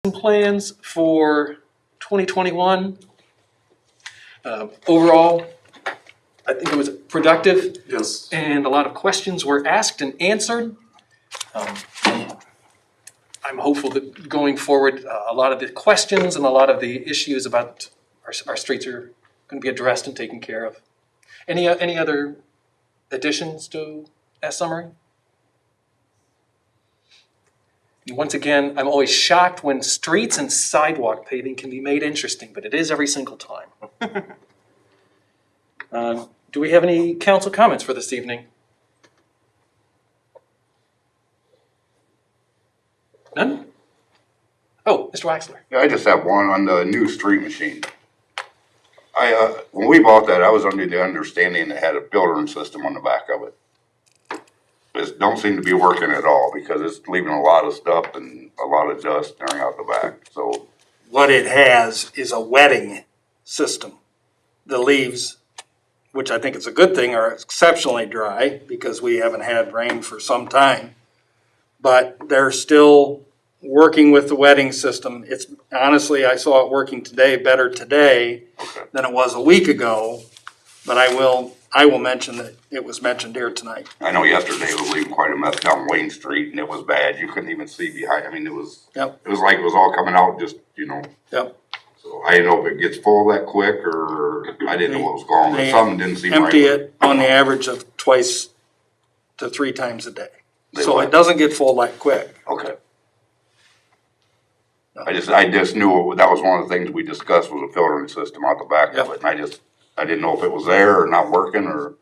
plans for 2021. Overall, I think it was productive. Yes. And a lot of questions were asked and answered. I'm hopeful that going forward, a lot of the questions and a lot of the issues about our streets are going to be addressed and taken care of. Any other additions to that summary? Once again, I'm always shocked when streets and sidewalk paving can be made interesting, but it is every single time. Do we have any council comments for this evening? None? Oh, Mr. Waxler. Yeah, I just have one on the new street machine. When we bought that, I was under the understanding it had a filtering system on the back of it. It don't seem to be working at all because it's leaving a lot of stuff and a lot of dust coming out the back. So What it has is a wetting system. The leaves, which I think is a good thing, are exceptionally dry because we haven't had rain for some time. But they're still working with the wetting system. It's honestly, I saw it working today, better today than it was a week ago. But I will mention that it was mentioned here tonight. I know yesterday it was leaving quite a mess down Wayne Street and it was bad. You couldn't even see behind. I mean, it was like it was all coming out just, Yep. So I didn't know if it gets full that quick or I didn't know what was going on. They Something didn't seem right. empty it on the average of 2 to 3 times a day. So what? it doesn't get full that quick. Okay. I just knew that was one of the things we discussed was a filtering system out the back of it. And I didn't know if it was there or not working or it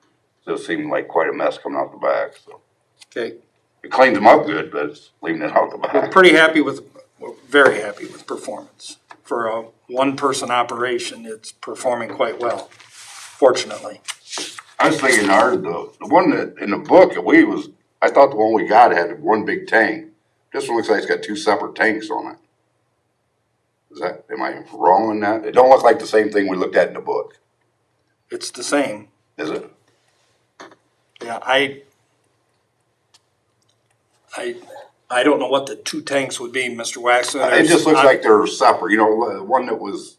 just seemed like quite a mess coming out the back. So Okay. it cleans them up good, but it's leaving it out the We're back. we're very happy with performance. For a one-person operation, it's performing quite well, fortunately. I was thinking the one that in the book that I thought the one we got had one big tank. This one looks like it's got 2 separate tanks on it. Am I wrong on that? It don't look like the same thing we looked at in the book. It's the same. Is it? Yeah, I don't know what the 2 tanks would be, Mr. Waxman. It just looks like they're separate. The one that was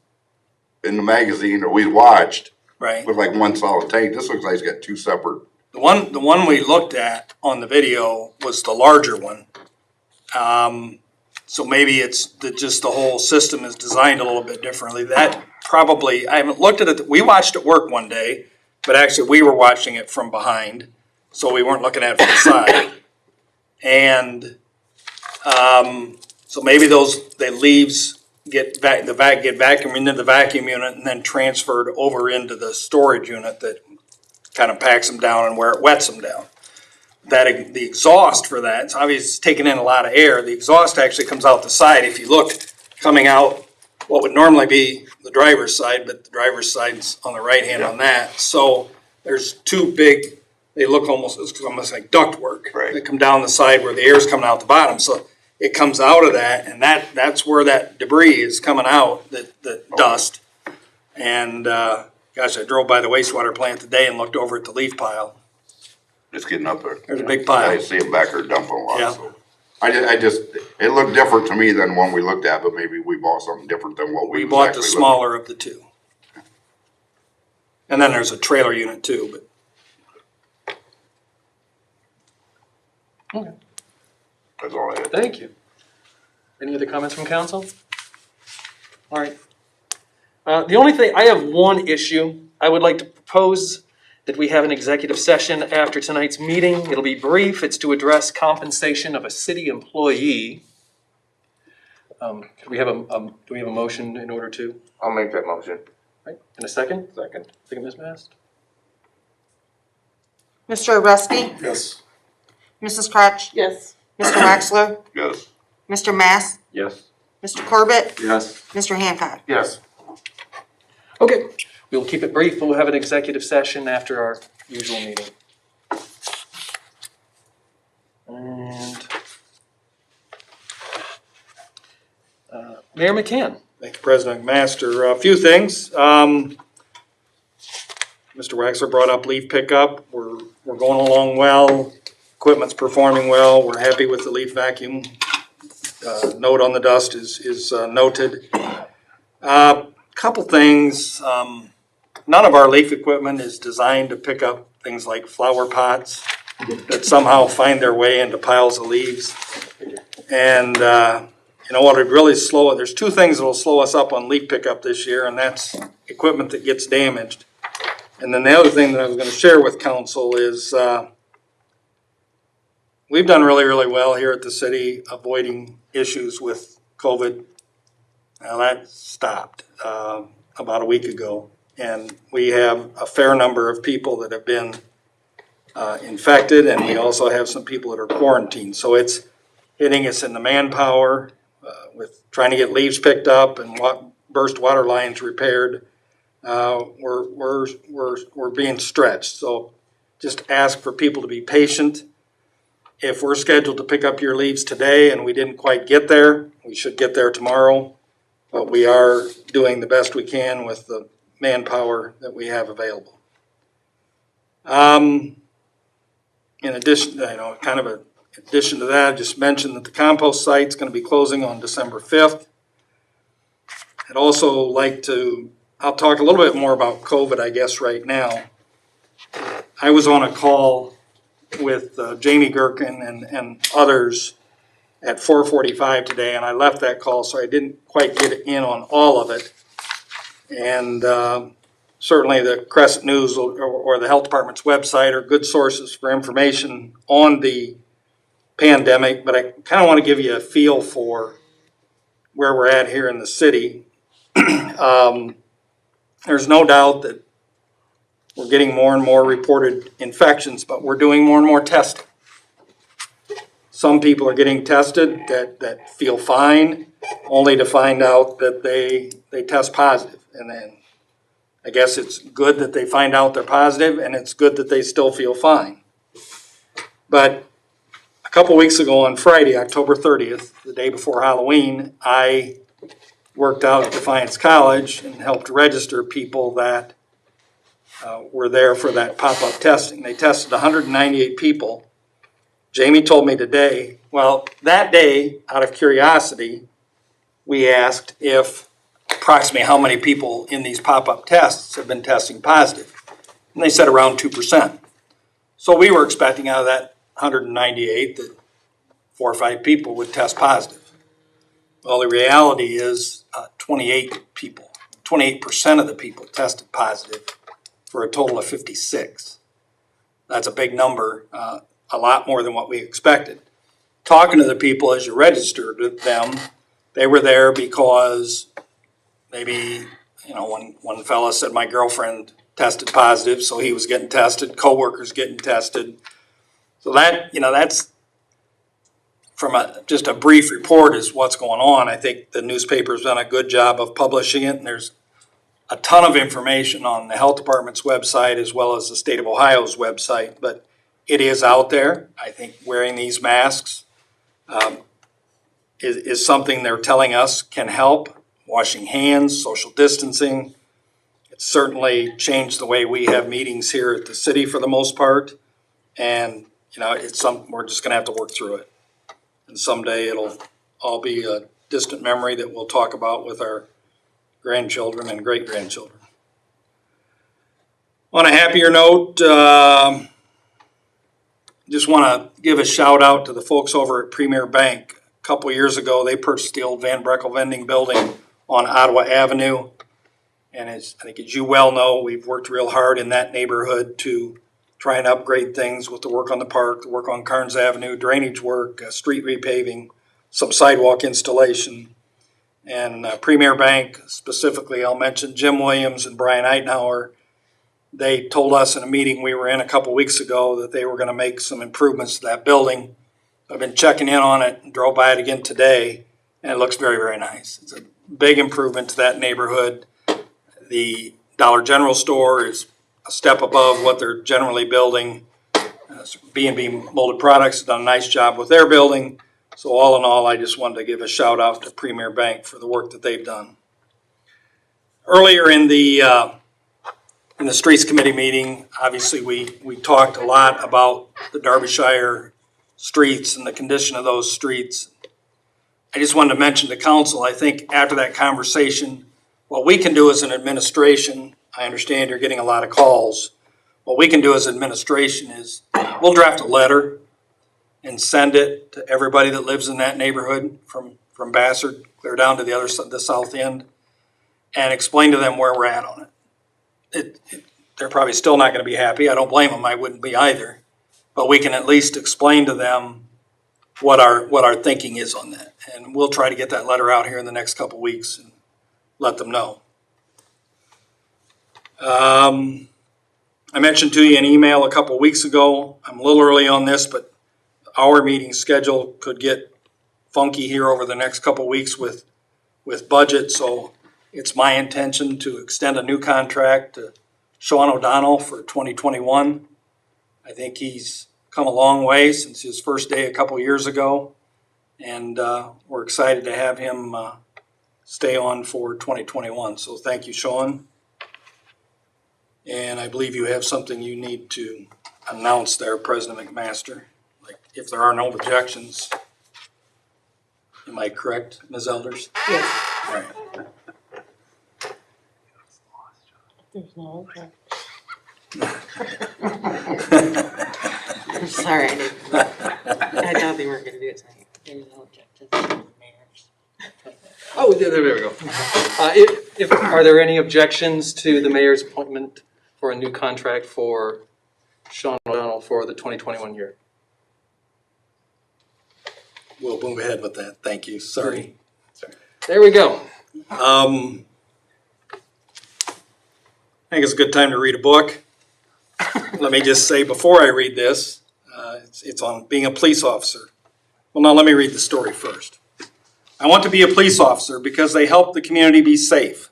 in the magazine or we watched Right. looked like one solid tank. This looks like it's got 2 separate. The one we looked at on the video was the larger one. So maybe it's just the whole system is designed a little bit differently. That probably, I haven't looked at it. We watched it work one day, but actually we were watching it from behind, so we weren't looking at it from the side. And so maybe the leaves get vacuumed into the vacuum unit and then transferred over into the storage unit that kind of packs them down and where it wets them down. The exhaust for that, it's obviously it's taking in a lot of air. The exhaust actually comes out the side. If you look coming out what would normally be the driver's side, but the driver's side's on the right hand on that. So there's 2 big, they look almost like ductwork. Right. They come down the side where the air's coming out the bottom. So it comes out of that, and that's where that debris is coming out, the dust. And gosh, I drove by the wastewater plant today and looked over at the leaf pile. It's getting up there. There's a big pile. I see it back there dumping a lot. Yeah. So it looked different to me than one we looked at, but maybe we bought something different than what we We bought the actually smaller of the 2. And then there's a trailer unit too, but Okay. That's all I had. Thank you. Any other comments from council? All right. The only thing, I have one issue. I would like to propose that we have an executive session after tonight's meeting. It'll be brief. It's to address compensation of a city employee. Do we have a motion in order to? I'll make that motion. Right. In a second? Second. Second, Ms. Mast? Mr. Oreski? yes. Mrs. Crutch? Yes. Mr. Waxler? Yes. Mr. Mass? Yes. Mr. Corbett? Yes. Mr. Hancock? Yes. Okay. We'll keep it brief, but we'll have an executive session after our usual meeting. And Mayor McCann. Thank you, President McMaster. A few things. Mr. Waxler brought up leaf pickup. We're going along well. Equipment's performing well. We're happy with the leaf vacuum note on the dust is noted. Couple things, none of our leaf equipment is designed to pick up things like flower pots that somehow find their way into piles of leaves. And, you know what would really slow it, there's two things that will slow us up on leaf pickup this year, and that's equipment that gets damaged. And then the other thing that I was gonna share with council is, we've done really, really well here at the city avoiding issues with COVID. Now that stopped about a week ago, and we have a fair number of people that have been infected, and we also have some people that are quarantined. So it's hitting us in the manpower with trying to get leaves picked up and burst water lines repaired. We're being stretched. So just ask for people to be patient. If we're scheduled to pick up your leaves today and we didn't quite get there, we should get there tomorrow. But we are doing the best we can with the manpower that we have available. In addition, kind of in addition to that, I just mentioned that the compost site's going to be closing on December 5th. I'd also like to, I'll talk a little bit more about COVID, I guess, right now. I was on a call with Jamie Gherkin and others at 4:45 today, and I left that call, so I didn't quite get in on all of it. And certainly the Crescent News or the Health Department's website are good sources for information on the pandemic, but I kind of want to give you a feel for where we're at here in the city. There's no doubt that we're getting more and more reported infections, but we're doing more and more testing. Some people are getting tested that feel fine, only to find out that they test positive. And then I guess it's good that they find out they're positive, and it's good that they still feel fine. But a couple weeks ago on Friday, October 30th, the day before Halloween, I worked out at Defiance College and helped register people that were there for that pop-up testing. They tested 198 people. Jamie told me today, well, that day, out of curiosity, we asked if approximately how many people in these pop-up tests have been testing positive. And they said around 2%. So we were expecting out of that 198 that 4 or 5 people would test positive. Well, the reality is 28% of the people tested positive for a total of 56. That's a big number, a lot more than what we expected. Talking to the people as you registered them, they were there because maybe, one fella said my girlfriend tested positive, so he was getting tested, coworkers getting tested. So that, that's from just a brief report is what's going on. I think the newspaper's done a good job of publishing it, and there's a ton of information on the health department's website as well as the state of Ohio's website, but it is out there. I think wearing these masks is something they're telling us can help. Washing hands, social distancing. It's certainly changed the way we have meetings here at the city for the most part. And, it's something we're just going to have to work through it. And someday it'll all be a distant memory that we'll talk about with our grandchildren and great-grandchildren. On a happier note, just want to give a shout out to the folks over at Premier Bank. A couple years ago, they purchased the old Van Breckel vending building on Ottawa Avenue. And I think as you well know, we've worked real hard in that neighborhood to try and upgrade things with the work on the park, the work on Carnes Avenue, drainage work, street repaving, some sidewalk installation. And Premier Bank, specifically, I'll mention Jim Williams and Brian Eitenauer. They told us in a meeting we were in a couple weeks ago that they were going to make some improvements to that building. I've been checking in on it and drove by it again today, and it looks very, very nice. It's a big improvement to that neighborhood. The Dollar General store is a step above what they're generally building. B&B Molded Products has done a nice job with their building. So all in all, I just wanted to give a shout out to Premier Bank for the work that they've done. Earlier in the Streets Committee meeting, obviously we talked a lot about the Derbyshire streets and the condition of those streets. I just wanted to mention to council, I think after that conversation, what we can do as an administration, I understand you're getting a lot of calls. What we can do as administration is we'll draft a letter and send it to everybody that lives in that neighborhood from Bassard clear down to the south end, and explain to them where we're at on it. They're probably still not going to be happy. I don't blame them. I wouldn't be either. But we can at least explain to them what our thinking is on that. And we'll try to get that letter out here in the next couple weeks and let them know. I mentioned to you an email a couple weeks ago. I'm a little early on this, but our meeting schedule could get funky here over the next couple weeks with budget. So it's my intention to extend a new contract to Sean O'Donnell for 2021. I think he's come a long way since his first day a couple years ago. And we're excited to have him stay on for 2021. So thank you, Sean. And I believe you have something you need to announce there, President McMaster. Like, if there are no objections. Am I correct, Ms. Elders? Yes. All right. There's no I'm sorry. I thought they weren't gonna do it tonight. There's no objections to the mayor's. Oh, there we go. Are there any objections to the mayor's appointment for a new contract for Sean O'Donnell for the 2021 year? We'll move ahead with that. Thank you. Sorry. There we go. I think it's a good time to read a book. Let me just say before I read this, it's on being a police officer. Well, now let me read the story first. I want to be a police officer because they help the community be safe.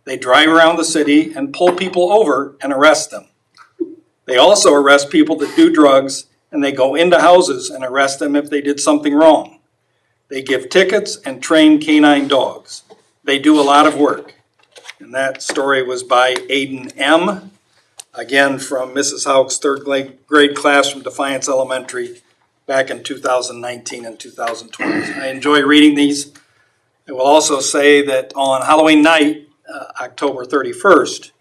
They drive around the city and pull people over and arrest them. They also arrest people that do drugs, and they go into houses and arrest them if they did something wrong. They give tickets and train canine dogs. They do a lot of work. And that story was by Aiden M., again from Mrs. Hauk's third grade class from Defiance Elementary back in 2019 and 2020. I enjoy reading these. I will also say that on Halloween night, October 31st,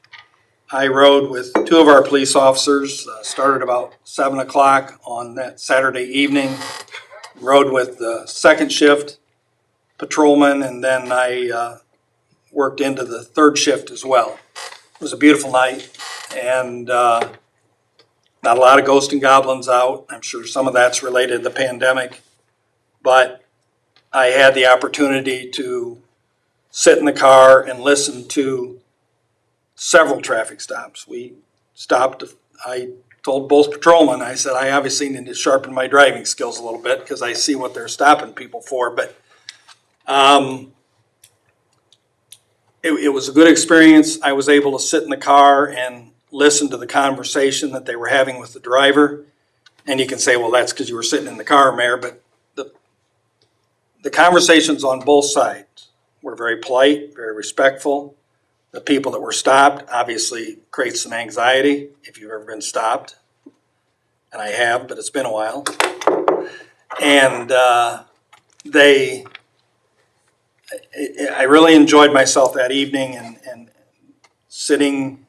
I rode with two of our police officers, started about 7 o'clock on that Saturday evening, rode with the second shift patrolman, and then I worked into the third shift as well. It was a beautiful night, and not a lot of ghosts and goblins out. I'm sure some of that's related to the pandemic, but I had the opportunity to sit in the car and listen to several traffic stops. We stopped, I told both patrolmen, I said, I obviously need to sharpen my driving skills a little bit because I see what they're stopping people for, but it was a good experience. I was able to sit in the car and listen to the conversation that they were having with the driver. And you can say, well, that's because you were sitting in the car, Mayor, but the conversations on both sides were very polite, very respectful. The people that were stopped obviously create some anxiety if you've ever been stopped. And I have, but it's been a while. And I really enjoyed myself that evening and sitting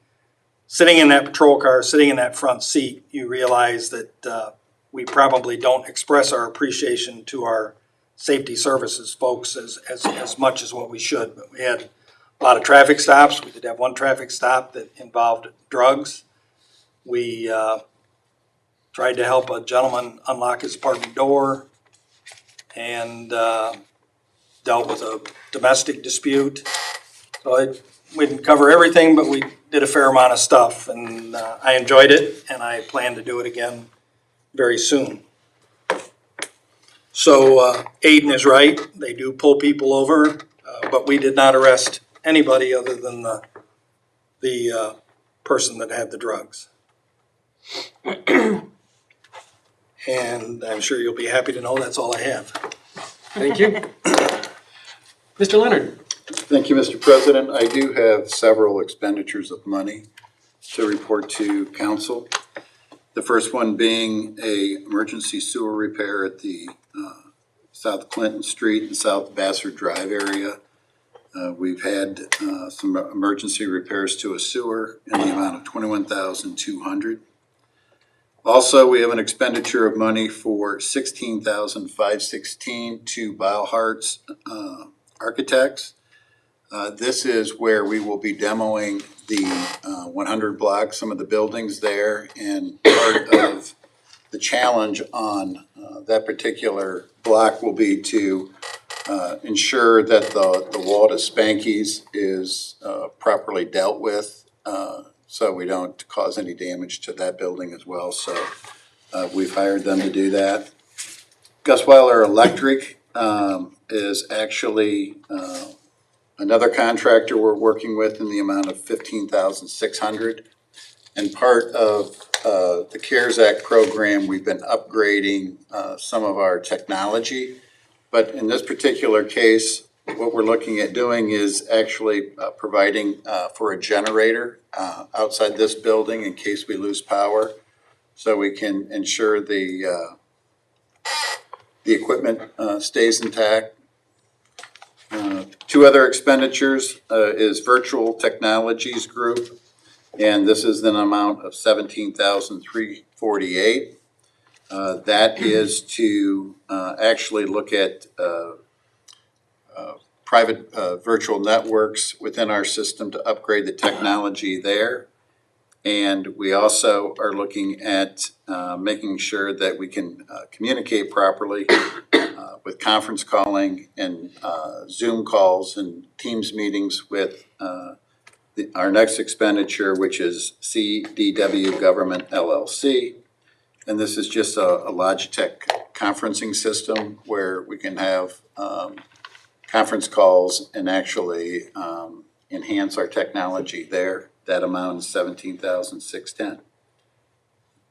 in that patrol car, sitting in that front seat, you realize that we probably don't express our appreciation to our safety services folks as much as what we should. But we had a lot of traffic stops. We did have one traffic stop that involved drugs. We tried to help a gentleman unlock his apartment door and dealt with a domestic dispute. So we didn't cover everything, but we did a fair amount of stuff, and I enjoyed it, and I plan to do it again very soon. So Aiden is right. They do pull people over, but we did not arrest anybody other than the person that had the drugs. And I'm sure you'll be happy to know that's all I have. Thank you. Mr. Leonard. Thank you, Mr. President. I do have several expenditures of money to report to council. The first one being a emergency sewer repair at the South Clinton Street and South Vassar Drive area. We've had some emergency repairs to a sewer in the amount of $21,200. Also, we have an expenditure of money for $16,516 to Bauhart's Architects. This is where we will be demoing the 100 block, some of the buildings there, and part of the challenge on that particular block will be to ensure that the wall to Spanky's is properly dealt with, so we don't cause any damage to that building as well. So we've hired them to do that. Gusweiler Electric is actually another contractor we're working with in the amount of $15,600. And part of the CARES Act program, we've been upgrading some of our technology. But in this particular case, what we're looking at doing is actually providing for a generator outside this building in case we lose power, so we can ensure the equipment stays intact. Two other expenditures is Virtual Technologies Group, and this is an amount of $17,348. That is to actually look at private virtual networks within our system to upgrade the technology there. And we also are looking at making sure that we can communicate properly with conference calling and Zoom calls and Teams meetings with our next expenditure, which is CDW Government LLC. And this is just a Logitech conferencing system where we can have conference calls and actually enhance our technology there. That amount is $17,610.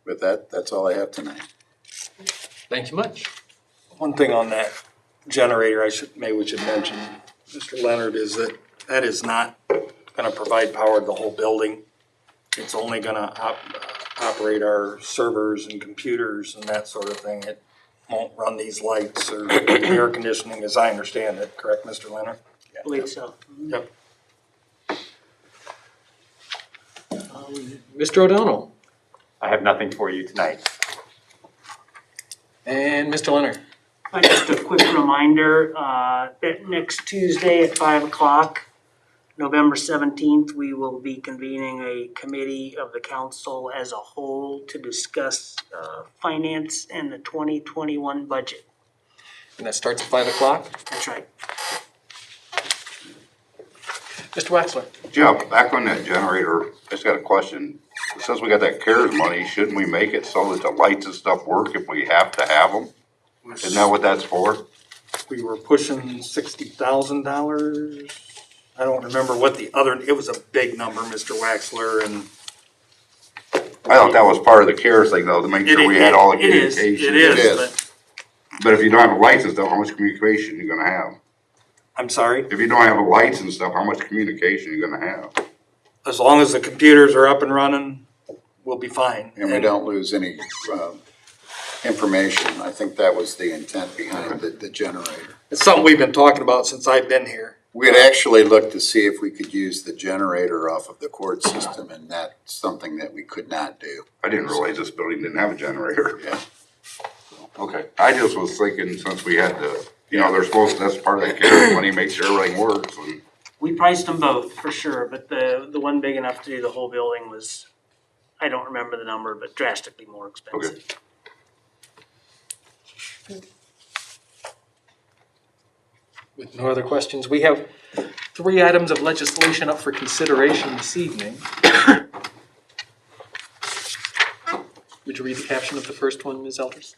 With that, that's all I have tonight. Thank you much. One thing on that generator, maybe we should mention, Mr. Leonard, is that is not gonna provide power to the whole building. It's only gonna operate our servers and computers and that sort of thing. It won't run these lights or air conditioning, as I understand it, correct, Mr. Leonard? I believe so. Yep. Mr. O'Donnell I have nothing for you tonight. and Mr. Leonard. Just a quick reminder, that next Tuesday at 5 o'clock, November 17th, we will be convening a committee of the council as a whole to discuss finance and the 2021 budget. And that starts at 5 o'clock. That's right. Mr. Waxler. Jeff, back on that generator, I just got a question. Since we got that CARES money, shouldn't we make it so that the lights and stuff work if we have to have them? Isn't that what that's for? We were pushing $60,000. I don't remember what it was a big number, Mr. Waxler, and I thought that was part of the CARES thing though, to make sure we had all the communication. It is, But if you don't have lights and stuff, how much communication are you gonna have? I'm sorry, If you don't have lights and stuff, how much communication are you gonna have? as long as the computers are up and running, we'll be fine. And we don't lose any information. I think that was the intent behind the generator. It's something we've been talking about since I've been here. We had actually looked to see if we could use the generator off of the court system, and that's something that we could not do. I didn't realize this building didn't have a generator. Yeah. Okay, I just was thinking since we had the, they're supposed, that's part of that CARES money, make sure everything works and. We priced them both for sure, but the one big enough to do the whole building was, I don't remember the number, but drastically more expensive. With no other questions, we have 3 items of legislation up for consideration this evening. Would you read the caption of the first one, Ms. Elders?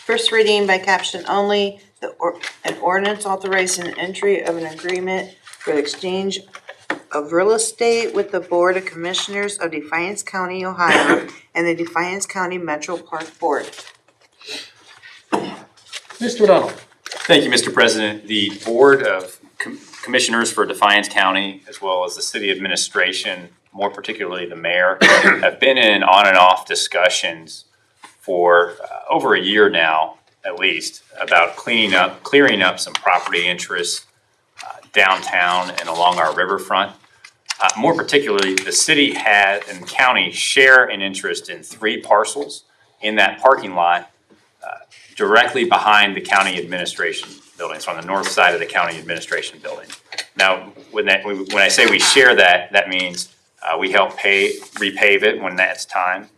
First reading by caption only, an ordinance authorizing the entry of an agreement for the exchange of real estate with the Board of Commissioners of Defiance County, Ohio, and the Defiance County Metro Park Board. Mr. O'Donnell. Thank you, Mr. President. The Board of Commissioners for Defiance County, as well as the city administration, more particularly the mayor, have been in on and off discussions for over a year now at least, about clearing up some property interests downtown and along our riverfront. More particularly, the city and county share an interest in 3 parcels in that parking lot directly behind the county administration building. So on the north side of the county administration building. Now, when I say we share that, that means we help repave it when that's time.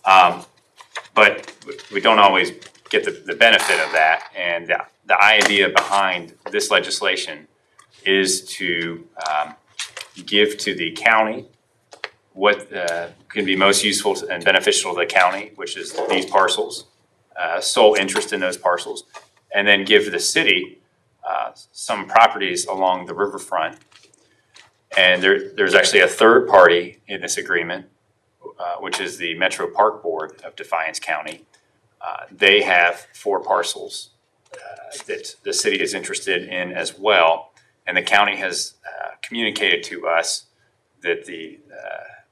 But we don't always get the benefit of that. And the idea behind this legislation is to give to the county what can be most useful and beneficial to the county, which is these parcels, sole interest in those parcels, and then give the city some properties along the riverfront. And there's actually a third party in this agreement, which is the Metro Park Board of Defiance County. They have 4 parcels that the city is interested in as well. And the county has communicated to us that the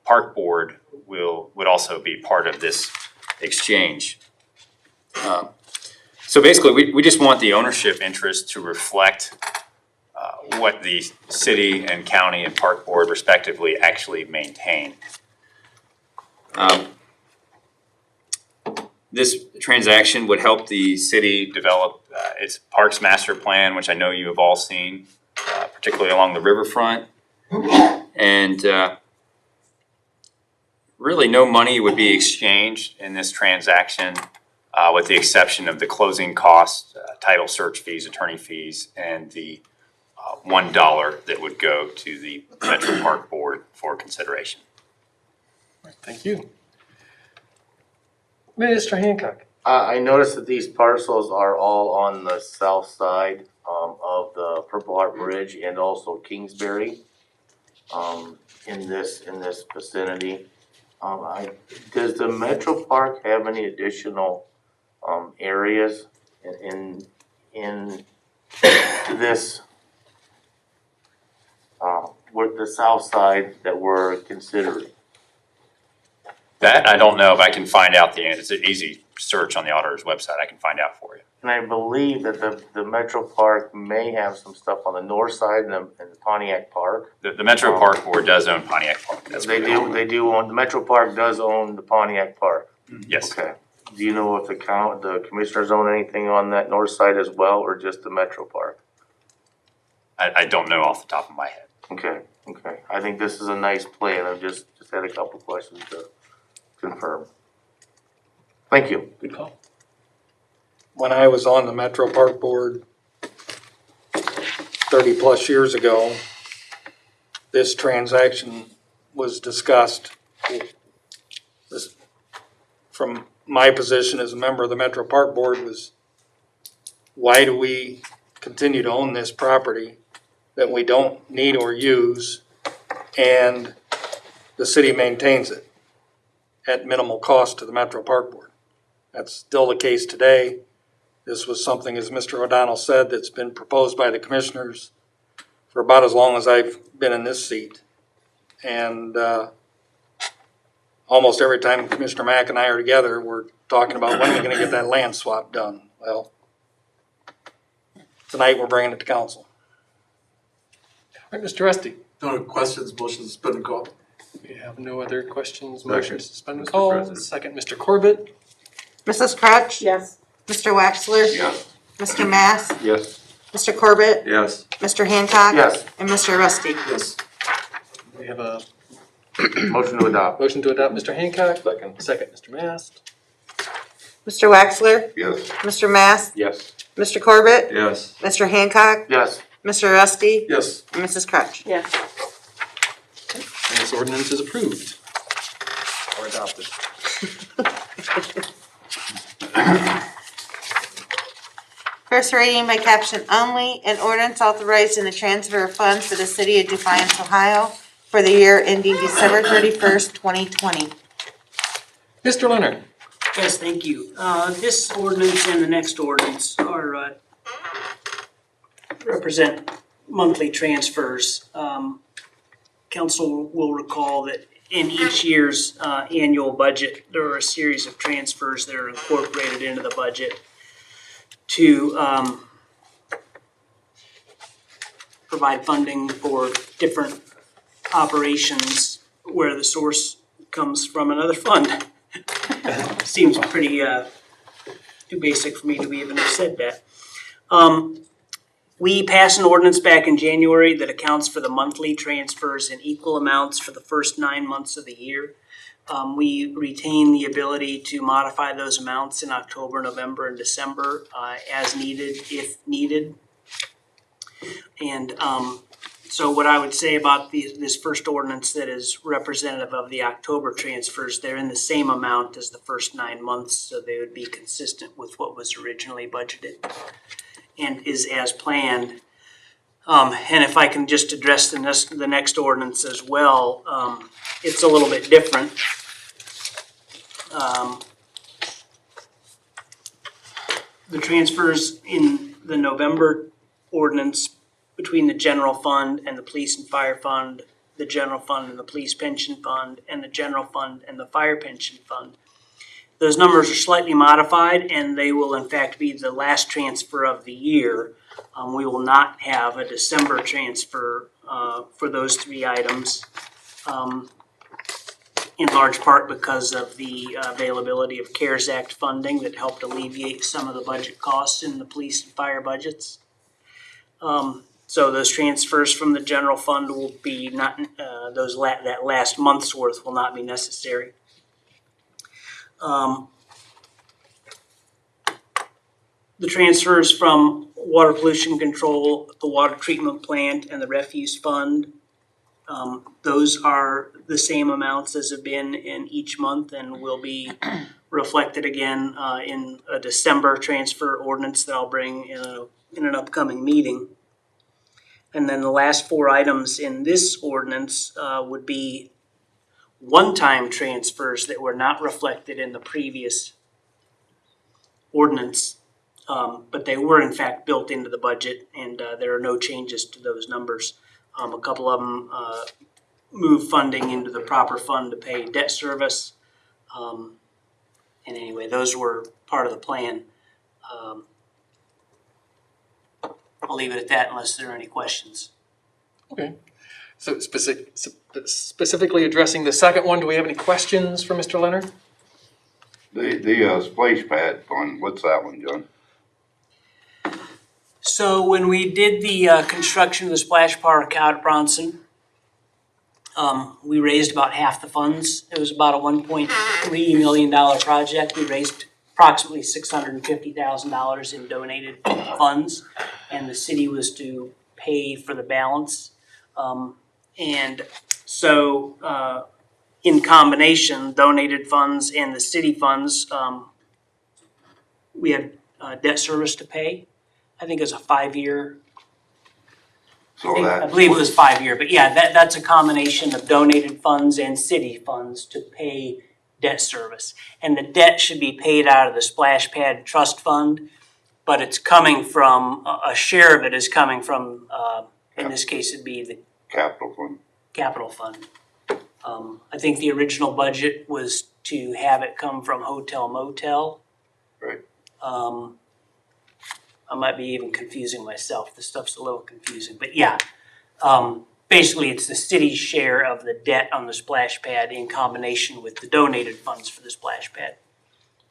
park board would also be part of this exchange. So basically, we just want the ownership interest to reflect what the city and county and park board respectively actually maintain. This transaction would help the city develop its parks master plan, which I know you have all seen, particularly along the riverfront. And really no money would be exchanged in this transaction with the exception of the closing costs, title search fees, attorney fees, and the $1 that would go to the Metro Park Board for consideration. Thank you. Mr. Hancock. I noticed that these parcels are all on the south side of the Purple Heart Bridge and also Kingsbury in this vicinity. Does the Metro Park have any additional areas in this with the south side that we're considering? That I don't know if I can find out the answer. It's an easy search on the auditor's website. I can find out for you. And I believe that the Metro Park may have some stuff on the north side in the Pontiac Park. The Metro Park Board does own Pontiac Park. That's They do own, the Metro Park does own the Pontiac Park. Yes. Okay. Do you know if the commissioners own anything on that north side as well, or just the Metro Park? I don't know off the top of my head. Okay. I think this is a nice plan. I've just had a couple questions to confirm. Thank you. Good call. When I was on the Metro Park Board 30-plus years ago, this transaction was discussed. From my position as a member of the Metro Park Board was, why do we continue to own this property that we don't need or use, and the city maintains it at minimal cost to the Metro Park Board? That's still the case today. This was something, as Mr. O'Donnell said, that's been proposed by the commissioners for about as long as I've been in this seat. And almost every time Commissioner Mack and I are together, we're talking about when are we going to get that land swap done. Well, tonight we're bringing it to council. All right, Mr. Rusty. No questions, motion to suspend and call. We have no other questions. Second. Motion to suspend and Mr. call. President. Second, Mr. Corbett. Mrs. Crutch? Yes. Mr. Waxler? Yes. Mr. Mass? Yes. Mr. Corbett? Yes. Mr. Hancock? Yes. And Mr. Rusty? Yes. We have a Motion to adopt. motion to adopt, Mr. Hancock. Second, Mr. Mast. Mr. Waxler? Yes. Mr. Mass? Yes. Mr. Corbett? Yes. Mr. Hancock? Yes. Mr. Rusty? Yes. And Mrs. Crutch? Yes. And this ordinance is approved or adopted. First reading by caption only, an ordinance authorizing the transfer of funds to the city of Defiance, Ohio for the year ending December 31st, 2020. Mr. Leonard. Yes, thank you. This ordinance and the next ordinance are, represent monthly transfers. Council will recall that in each year's annual budget, there are a series of transfers that are incorporated into the budget. to provide funding for different operations where the source comes from another fund. Seems pretty too basic for me to even have said that. We passed an ordinance back in January that accounts for the monthly transfers in equal amounts for the first 9 months of the year. We retain the ability to modify those amounts in October, November, and December as needed, if needed. And so what I would say about this first ordinance that is representative of the October transfers, they're in the same amount as the first 9 months, so they would be consistent with what was originally budgeted and is as planned. And if I can just address the next ordinance as well, it's a little bit different. The transfers in the November ordinance between the general fund and the police and fire fund, the general fund and the police pension fund, and the general fund and the fire pension fund. Those numbers are slightly modified, and they will in fact be the last transfer of the year. We will not have a December transfer for those three items, in large part because of the availability of CARES Act funding that helped alleviate some of the budget costs in the police and fire budgets. So those transfers from the general fund will be not, that last month's worth will not be necessary. The transfers from water pollution control, the water treatment plant, and the refuse fund, those are the same amounts as have been in each month and will be reflected again in a December transfer ordinance that I'll bring in an upcoming meeting. And then the last four items in this ordinance would be one-time transfers that were not reflected in the previous ordinance, but they were in fact built into the budget, and there are no changes to those numbers. A couple of them move funding into the proper fund to pay debt service. And anyway, those were part of the plan. I'll leave it at that unless there are any questions. Okay. So specifically addressing the second one, do we have any questions for Mr. Leonard? The splash pad fund, what's that one, John? So when we did the construction of the splash park out at Bronson, we raised about half the funds. It was about a $1.3 million project. We raised approximately $650,000 in donated funds, and the city was to pay for the balance. And so in combination, donated funds and the city funds, we had debt service to pay. I think it was a 5-year. I believe it was 5-year, but yeah, that's a combination of donated funds and city funds to pay debt service. And the debt should be paid out of the splash pad trust fund, but it's coming from, a share of it is coming from, in this case, it'd be the Capital fund. capital fund. I think the original budget was to have it come from hotel motel. Right. I might be even confusing myself. This stuff's a little confusing, but yeah. Basically, it's the city's share of the debt on the splash pad in combination with the donated funds for the splash pad.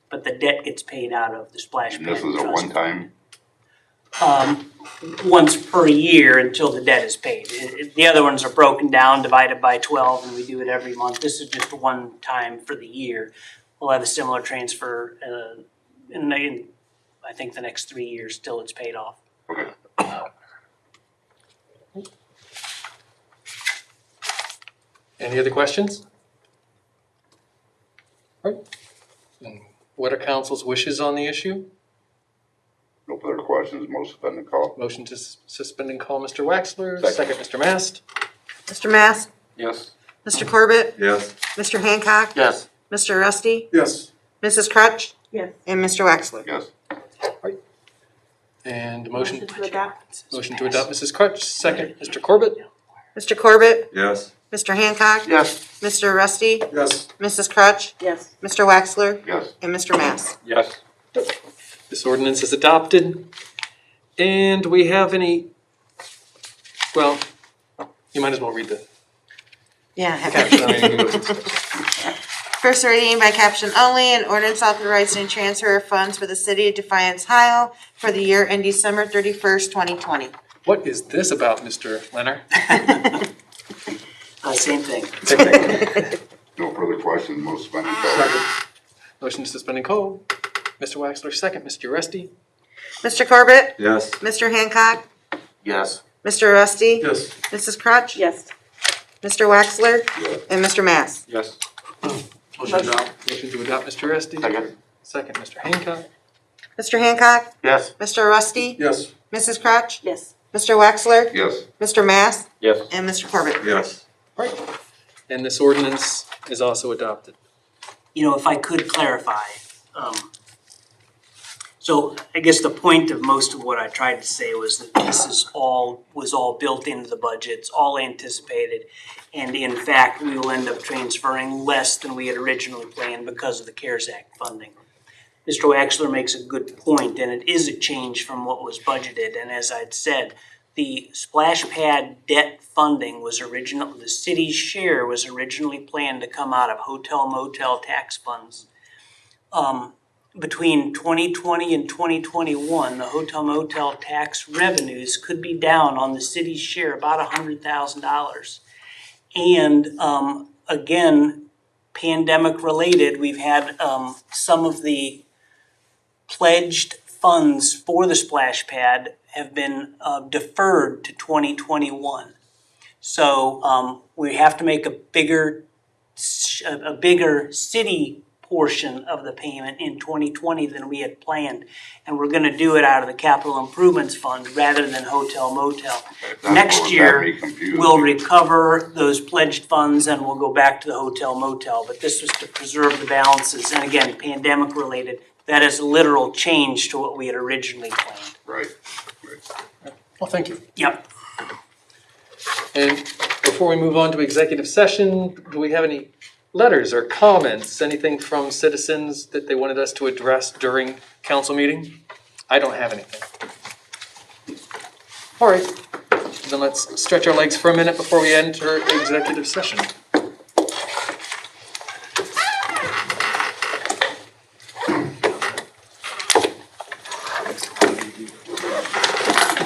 But the debt gets paid out of the splash pad. And this is a trust one-time? Once per year until the debt is paid. The other ones are broken down, divided by 12, and we do it every month. This is just one time for the year. We'll have a similar transfer in I think the next 3 years till it's paid off. Okay. Any other questions? All right. And what are council's wishes on the issue? No further questions, most have been called. Motion to suspend and call Mr. Waxler, Second. second Mr. Mast. Mr. Mass? Yes. Mr. Corbett? Yes. Mr. Hancock? Yes. Mr. Rusty? Yes. Mrs. Crutch? Yes. And Mr. Wexler? Yes. And motion to adopt. to adopt Mrs. Crutch, second Mr. Corbett. Mr. Corbett? Yes. Mr. Hancock? Yes. Mr. Rusty? Yes. Mrs. Crutch? Yes. Mr. Wexler? Yes. And Mr. Mass? Yes. This ordinance is adopted. And do we have any, well, you might as well read the Yeah. caption. I mean, you can go through the- First reading by caption only, an ordinance authorizing transfer of funds for the city of Defiance, Ohio for the year ending December 31st, 2020. What is this about, Mr. Leonard? Same thing. No further questions, most spending code. Motion to suspend and code. Mr. Waxler, second. Mr. Rusty? Mr. Corbett? Yes. Mr. Hancock? Yes. Mr. Rusty? Yes. Mrs. Crutch? Yes. Mr. Waxler? Yes. And Mr. Mass? Yes. Motion adopt. Motion to adopt, Mr. Rusty? Second. Second, Mr. Hancock? Mr. Hancock? Yes. Mr. Rusty? Yes. Mrs. Crutch? Yes. Mr. Waxler? Yes. Mr. Mass? Yes. And Mr. Corbett? Yes. Right. And this ordinance is also adopted. You know, if I could clarify, so I guess the point of most of what I tried to say was that this was all built into the budget, it's all anticipated. And in fact, we will end up transferring less than we had originally planned because of the CARES Act funding. Mr. Waxler makes a good point, and it is a change from what was budgeted. And as I'd said, the splash pad debt funding was the city's share was originally planned to come out of hotel motel tax funds. Between 2020 and 2021, the hotel motel tax revenues could be down on the city's share about $100,000. And again, pandemic related, we've had some of the pledged funds for the splash pad have been deferred to 2021. So we have to make a bigger city portion of the payment in 2020 than we had planned. And we're gonna do it out of the capital improvements fund rather than hotel motel. That's Next what year, got me confused. we'll recover those pledged funds and we'll go back to the hotel motel. But this was to preserve the balances. And again, pandemic related, that is a literal change to what we had originally planned. Right. Well, thank you. Yep. And before we move on to executive session, do we have any letters or comments, anything from citizens that they wanted us to address during council meeting? I don't have anything. All right, then let's stretch our legs for a minute before we enter executive session.